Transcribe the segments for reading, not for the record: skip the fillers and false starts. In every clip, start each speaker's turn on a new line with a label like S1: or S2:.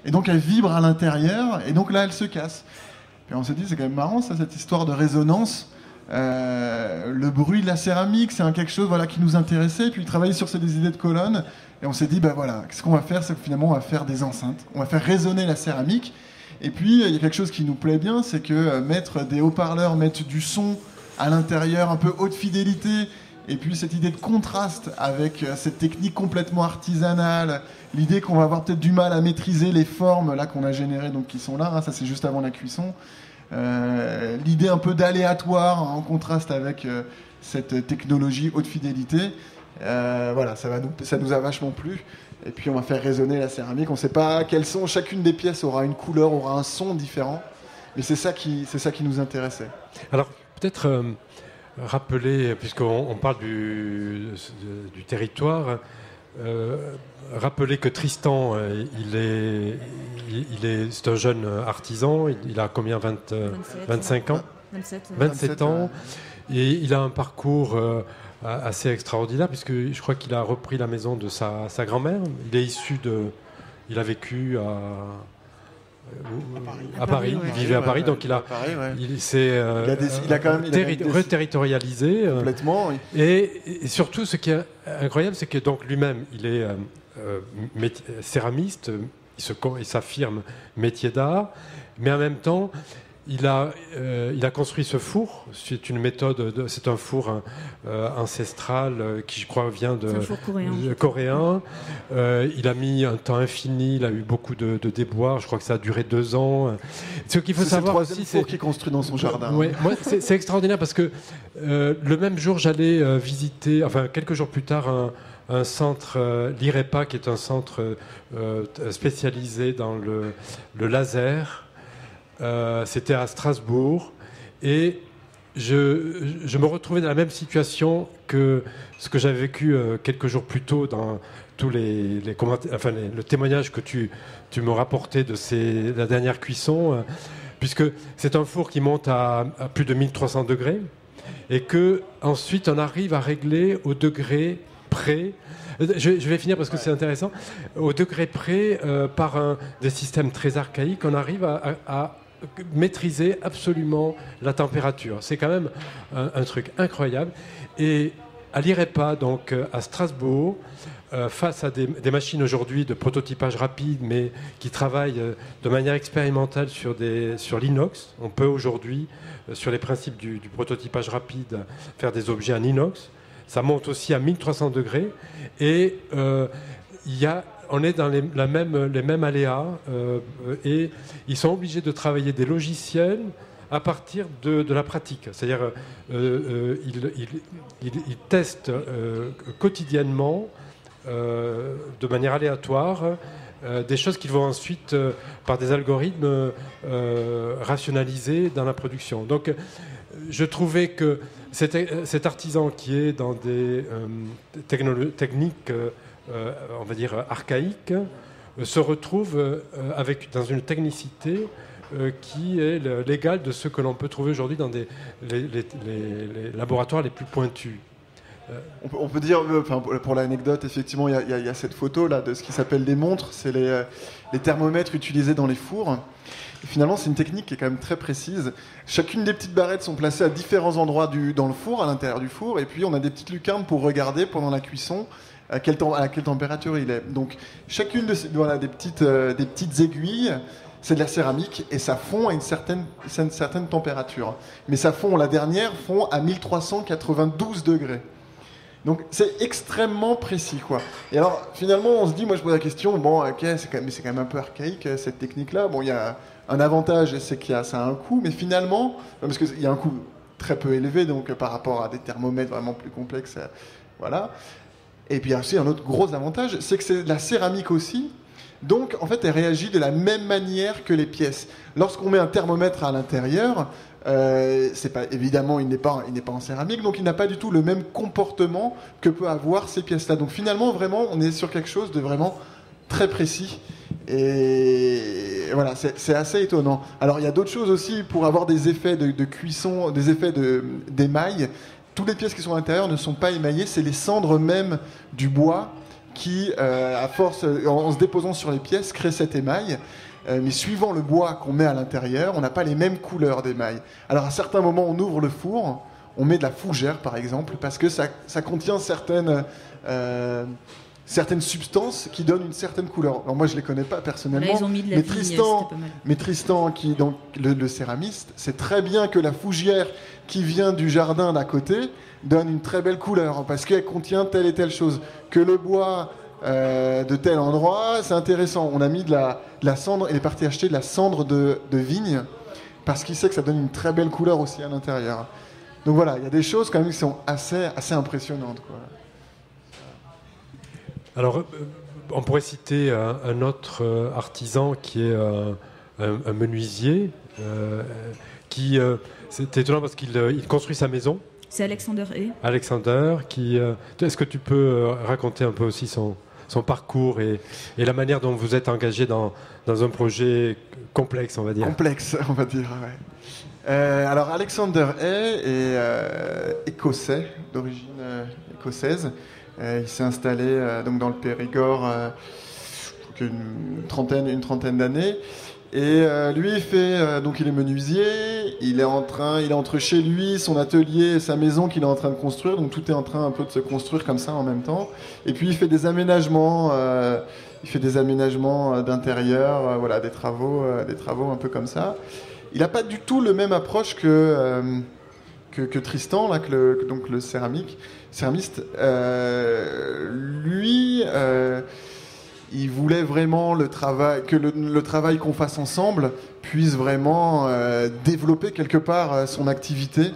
S1: et donc elle vibre à l'intérieur, et donc là elle se casse. Puis on s'est dit, c'est quand même marrant ça, cette histoire de résonance. Le bruit de la céramique, c'est quelque chose qui nous intéressait, puis travailler sur des idées de colonnes, et on s'est dit, qu'est-ce qu'on va faire? C'est que finalement on va faire des enceintes, on va faire résonner la céramique, et puis il y a quelque chose qui nous plaît bien, c'est que mettre des haut-parleurs, mettre du son à l'intérieur, un peu haute fidélité, et puis cette idée de contraste avec cette technique complètement artisanale, l'idée qu'on va avoir peut-être du mal à maîtriser les formes là qu'on a générées, donc qui sont là, hein, ça c'est juste avant la cuisson. L'idée un peu d'aléatoire en contraste avec cette technologie haute fidélité. Ça nous a vachement plu. Et puis on va faire résonner la céramique. On ne sait pas quel son, chacune des pièces aura une couleur, aura un son différent. Mais c'est ça qui nous intéressait.
S2: Alors peut-être rappeler, puisqu'on parle du territoire, rappeler que Tristan, c'est un jeune artisan, il a combien, 25 ans 27 ans, et il a un parcours assez extraordinaire, puisque je crois qu'il a repris la maison de sa grand-mère. Il a vécu à Paris, il vivait à Paris, donc il s'est reterritorialisé
S1: complètement. Oui.
S2: Et surtout, ce qui est incroyable, c'est que donc lui-même, il est céramiste, il s'affirme métier d'art, mais en même temps, il a construit ce four. C'est une méthode, c'est un four ancestral qui, je crois, vient de coréen. Il a mis un temps infini, il a eu beaucoup de déboires. Je crois que ça a duré 2 ans. Ce qu'il faut savoir aussi,
S1: c'est le four qui est construit dans son jardin.
S2: Ouais, moi, c'est extraordinaire parce que le même jour, j'allais visiter, quelques jours plus tard, un centre, l'IREPA, qui est un centre spécialisé dans le laser. C'était à Strasbourg, et je me retrouvais dans la même situation que ce que j'avais vécu quelques jours plus tôt dans tous les commentaires, le témoignage que tu me rapportais de la dernière cuisson, puisque c'est un four qui monte à plus de 1300 degrés, et que ensuite on arrive à régler au degré près. Je vais finir parce que c'est intéressant. Au degré près, par des systèmes très archaïques, on arrive à maîtriser absolument la température. C'est quand même un truc incroyable. Et à l'IREPA, donc à Strasbourg, face à des machines aujourd'hui de prototypage rapide, mais qui travaillent de manière expérimentale sur l'inox. On peut aujourd'hui, sur les principes du prototypage rapide, faire des objets en inox. Ça monte aussi à 1300 degrés. Et on est dans les mêmes aléas, et ils sont obligés de travailler des logiciels à partir de la pratique. C'est-à-dire ils testent quotidiennement, de manière aléatoire, des choses qu'ils vont ensuite, par des algorithmes, rationaliser dans la production. Donc je trouvais que cet artisan qui est dans des techniques on va dire archaïque, se retrouve dans une technicité qui est l'égale de ce que l'on peut trouver aujourd'hui dans les laboratoires les plus pointus.
S1: On peut dire, pour l'anecdote, effectivement, il y a cette photo là de ce qui s'appelle des montres, c'est les thermomètres utilisés dans les fours. Et finalement, c'est une technique qui est quand même très précise. Chacune des petites barrettes sont placées à différents endroits dans le four, à l'intérieur du four, et puis on a des petites lucarnes pour regarder pendant la cuisson à quelle température il est. Donc chacune de ces, des petites aiguilles, c'est de la céramique, et ça fond à une certaine température. Mais ça fond, la dernière fond à 1392 degrés. Donc c'est extrêmement précis, quoi. Et alors finalement on se dit, moi je pose la question, c'est quand même un peu archaïque cette technique-là. Bon, il y a un avantage, c'est ça a un coût, mais finalement, parce qu'il y a un coût très peu élevé, donc par rapport à des thermomètres vraiment plus complexes, voilà. Et puis il y a aussi un autre gros avantage, c'est que c'est de la céramique aussi. Donc en fait elle réagit de la même manière que les pièces. Lorsqu'on met un thermomètre à l'intérieur, évidemment il n'est pas en céramique, donc il n'a pas du tout le même comportement que peut avoir ces pièces-là. Donc finalement vraiment on est sur quelque chose de vraiment très précis. Et voilà, c'est assez étonnant. Alors il y a d'autres choses aussi pour avoir des effets de cuisson, des effets d'émail. Toutes les pièces qui sont à l'intérieur ne sont pas émaillées, c'est les cendres même du bois qui, à force, en se déposant sur les pièces, crée cet émail. Mais suivant le bois qu'on met à l'intérieur, on n'a pas les mêmes couleurs d'émail. Alors à certains moments, on ouvre le four, on met de la fougère par exemple, parce que ça contient certaines substances qui donnent une certaine couleur. Alors moi je ne les connais pas personnellement,
S3: là, ils ont mis de la
S1: mais,
S3: vigne,
S1: Tristan, qui donc le céramiste, sait très bien que la fougère qui vient du jardin d'à côté donne une très belle couleur, parce qu'elle contient telle et telle chose. Que le bois de tel endroit, c'est intéressant. On a mis de la cendre, il est parti acheter de la cendre de vigne, parce qu'il sait que ça donne une très belle couleur aussi à l'intérieur. Donc voilà, il y a des choses quand même qui sont assez impressionnantes, quoi.
S2: Alors, on pourrait citer un autre artisan qui est un menuisier, qui c'est étonnant parce qu'il construit sa maison.
S3: C'est Alexander Hay.
S2: Alexander, est-ce que tu peux raconter un peu aussi son parcours et la manière dont vous êtes engagé dans un projet complexe, on va dire.
S1: Complexe, on va dire, ouais. Alors Alexander Hay est écossais, d'origine écossaise. Il s'est installé donc dans le Périgord une trentaine d'années. Et lui, donc il est menuisier. Il est entre chez lui, son atelier et sa maison qu'il est en train de construire. Donc tout est en train un peu de se construire comme ça en même temps. Et puis il fait des aménagements. D'intérieur, voilà, des travaux un peu comme ça. Il n'a pas du tout le même approche que Tristan, là, donc le céramiste. Lui, il voulait vraiment que le travail qu'on fasse ensemble puisse vraiment développer quelque part son activité.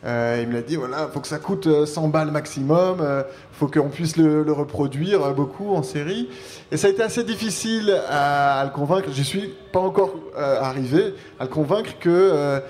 S1: Il me l'a dit, voilà, il faut que ça coûte 100 balles maximum, faut qu'on puisse le reproduire beaucoup en série. Et ça a été assez difficile à le convaincre. Je suis pas encore arrivé à le convaincre que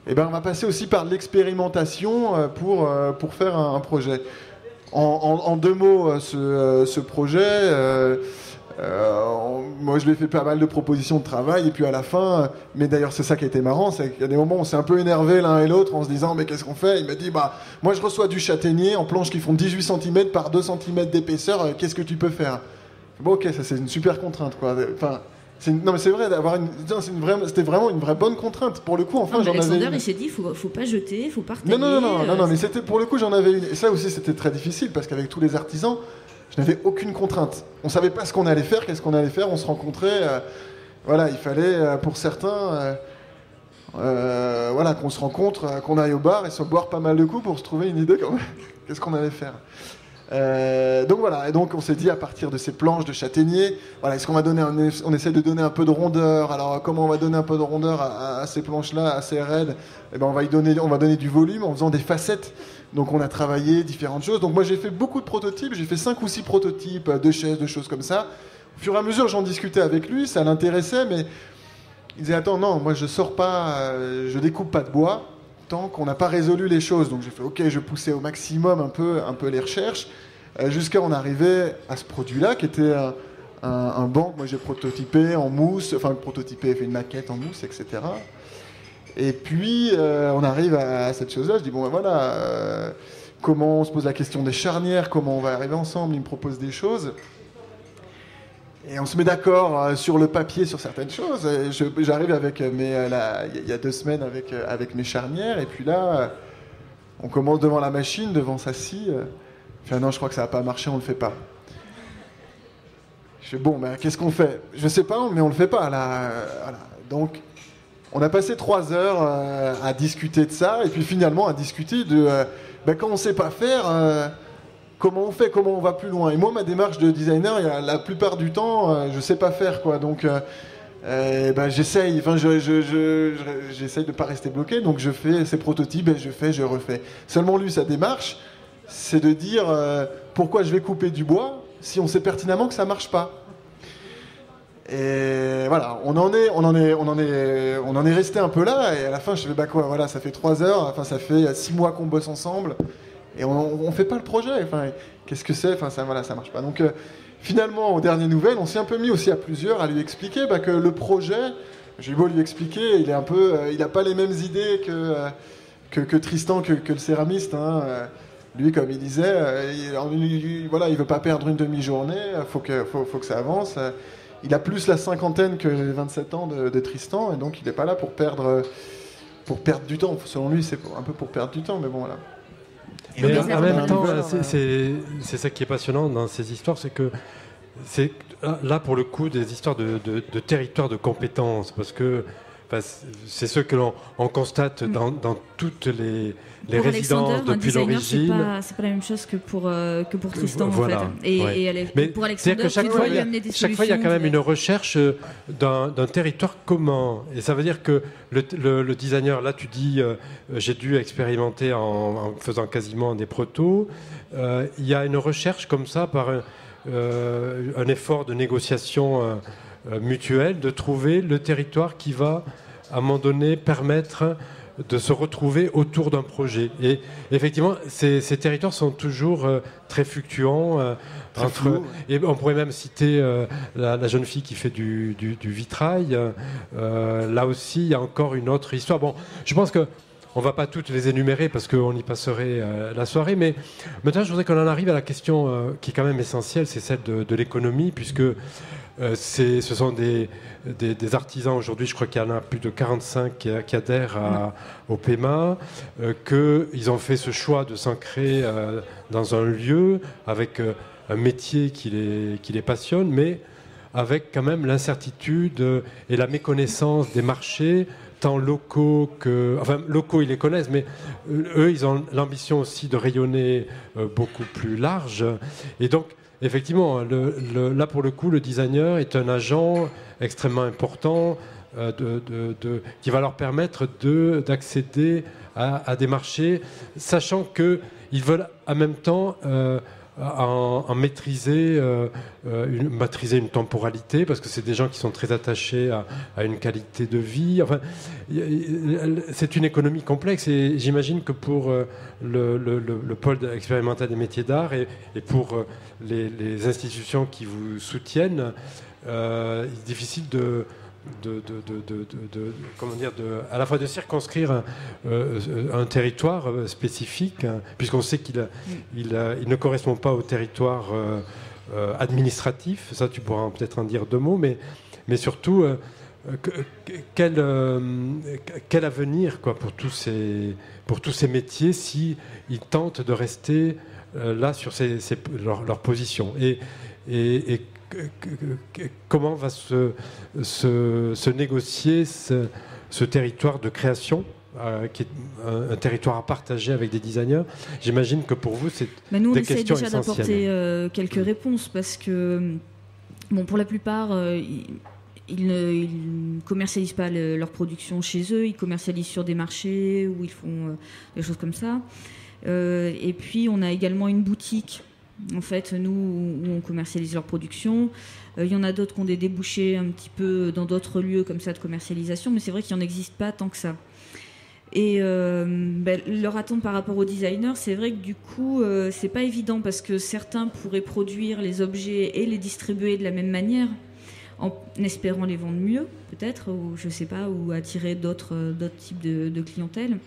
S1: on va passer aussi par l'expérimentation pour faire un projet. En deux mots, ce projet, moi je lui ai fait pas mal de propositions de travail, et puis à la fin, mais d'ailleurs c'est ça qui a été marrant, c'est qu'il y a des moments où on s'est un peu énervé l'un et l'autre en se disant mais qu'est-ce qu'on fait. Il m'a dit moi je reçois du châtaignier en planches qui font 18 cm par 2 cm d'épaisseur, qu'est-ce que tu peux faire. Bon, ok, ça c'est une super contrainte, quoi. Enfin, non mais c'est vrai c'était vraiment une vraie bonne contrainte pour le coup. Enfin, j'en avais
S3: Alexander, il s'est dit faut pas jeter, faut pas retenir.
S1: Non, mais c'était pour le coup j'en avais une. Et ça aussi c'était très difficile parce qu'avec tous les artisans, je n'avais aucune contrainte. On savait pas ce qu'on allait faire, qu'est-ce qu'on allait faire. On se rencontrait. Voilà, il fallait pour certains, voilà, qu'on se rencontre, qu'on aille au bar et se boire pas mal de coups pour se trouver une idée qu'est-ce qu'on allait faire. Donc voilà, et donc on s'est dit à partir de ces planches de châtaignier, voilà, est-ce qu'on va donner on essaie de donner un peu de rondeur. Alors comment on va donner un peu de rondeur à ces planches-là, assez raides. On va donner du volume en faisant des facettes. Donc on a travaillé différentes choses. Donc moi j'ai fait beaucoup de prototypes, j'ai fait 5 ou 6 prototypes de chaises, de choses comme ça. Au fur et à mesure j'en discutais avec lui, ça l'intéressait, mais il disait attends, non, moi je sors pas, je découpe pas de bois tant qu'on n'a pas résolu les choses. Donc j'ai fait ok, je poussais au maximum un peu les recherches, jusqu'à en arriver à ce produit-là qui était un banc que moi j'ai prototypé en mousse, fait une maquette en mousse, etc. Et puis on arrive à cette chose-là, je dis bon ben voilà, comment on se pose la question des charnières, comment on va arriver ensemble, il me propose des choses. Et on se met d'accord sur le papier sur certaines choses. J'arrive avec il y a 2 semaines avec mes charnières, et puis là, on commence devant la machine, devant sa scie. Je fais non, je crois que ça va pas marcher, on le fait pas. Je fais bon, ben qu'est-ce qu'on fait? Je sais pas, mais on le fait pas là. Voilà. Donc, on a passé 3 heures à discuter de ça, et puis finalement à discuter de quand on sait pas faire. Comment on fait, comment on va plus loin. Et moi, ma démarche de designer, la plupart du temps, je sais pas faire, quoi. Donc, j'essaye. Enfin, j'essaye de pas rester bloqué. Donc, je fais ces prototypes, et je refais. Seulement, lui, sa démarche, c'est de dire pourquoi je vais couper du bois si on sait pertinemment que ça marche pas. Et voilà, on en est resté un peu là. Et à la fin, je fais voilà, ça fait 3 heures. Enfin, ça fait 6 mois qu'on bosse ensemble. Et on fait pas le projet. Enfin, qu'est-ce que c'est? Enfin, ça marche pas. Donc, finalement, aux dernières nouvelles, on s'est un peu mis aussi à plusieurs à lui expliquer que le projet, j'ai eu beau lui expliquer, il a pas les mêmes idées que Tristan, que le céramiste. Hein. Lui, comme il disait, voilà, il veut pas perdre une demi-journée, faut que ça avance. Il a plus la cinquantaine que les 27 ans de Tristan, et donc il n'est pas là pour perdre du temps. Selon lui, c'est un peu pour perdre du temps, mais bon, voilà.
S2: Mais en même temps, c'est ça qui est passionnant dans ces histoires, c'est que c'est là pour le coup des histoires de territoire de compétences, parce que c'est ce que l'on constate dans toutes les résidences depuis l'origine.
S3: C'est pas la même chose que pour Tristan,
S2: voilà,
S3: en fait.
S2: Mais
S3: pour Alexander,
S2: que chaque fois, il y a quand même une recherche d'un territoire commun. Et ça veut dire que le designer, là tu dis, j'ai dû expérimenter en faisant quasiment des protos. Il y a une recherche comme ça par un effort de négociation mutuelle, de trouver le territoire qui va, à un moment donné, permettre de se retrouver autour d'un projet. Et effectivement, ces territoires sont toujours très fluctuants. Et on pourrait même citer la jeune fille qui fait du vitrail. Là aussi, il y a encore une autre histoire. Bon, je pense que on ne va pas toutes les énumérer parce qu'on y passerait la soirée, mais maintenant je voudrais qu'on en arrive à la question qui est quand même essentielle, c'est celle de l'économie, puisque ce sont des artisans aujourd'hui, je crois qu'il y en a plus de 45 qui adhèrent au PEMA, qu'ils ont fait ce choix de s'ancrer dans un lieu avec un métier qui les passionne, mais avec quand même l'incertitude et la méconnaissance des marchés, tant locaux que... Enfin, locaux, ils les connaissent, mais eux, ils ont l'ambition aussi de rayonner beaucoup plus large. Et donc, effectivement, là, pour le coup, le designer est un agent extrêmement important qui va leur permettre d'accéder à des marchés, sachant qu'ils veulent en même temps... maîtriser une temporalité, parce que c'est des gens qui sont très attachés à une qualité de vie. Enfin, c'est une économie complexe, et j'imagine que pour le pôle expérimental des métiers d'art et pour les institutions qui vous soutiennent, il est difficile à la fois de circonscrire un territoire spécifique, puisqu'on sait qu'il ne correspond pas au territoire administratif. Ça, tu pourras peut-être en dire deux mots, mais surtout, quel avenir pour tous ces métiers si ils tentent de rester là sur leur position. Et comment va se négocier ce territoire de création qui est un territoire à partager avec des designers? J'imagine que pour vous, c'est des questions essentielles.
S3: Nous, on essaie déjà d'apporter quelques réponses, parce que, pour la plupart, ils ne commercialisent pas leur production chez eux, ils commercialisent sur des marchés où ils font des choses comme ça. Et puis, on a également une boutique, en fait, nous, où on commercialise leur production. Il y en a d'autres qui ont des débouchés un petit peu dans d'autres lieux comme ça de commercialisation, mais c'est vrai qu'il n'en existe pas tant que ça. Et leur attente par rapport aux designers, c'est vrai que du coup, c'est pas évident, parce que certains pourraient produire les objets et les distribuer de la même manière, en espérant les vendre mieux, peut-être, ou je sais pas, ou attirer d'autres types de clientèle.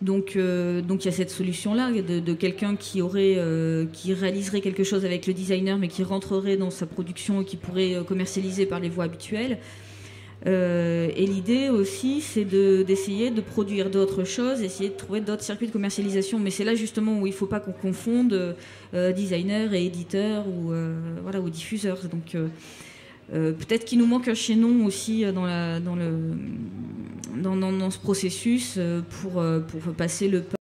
S3: Donc il y a cette solution-là de quelqu'un qui réaliserait quelque chose avec le designer, mais qui rentrerait dans sa production et qui pourrait commercialiser par les voies habituelles. Et l'idée aussi, c'est d'essayer de produire d'autres choses, essayer de trouver d'autres circuits de commercialisation. Mais c'est là justement où il ne faut pas qu'on confonde designer et éditeur ou diffuseur. Donc peut-être qu'il nous manque un chaînon aussi dans ce processus pour passer le pas.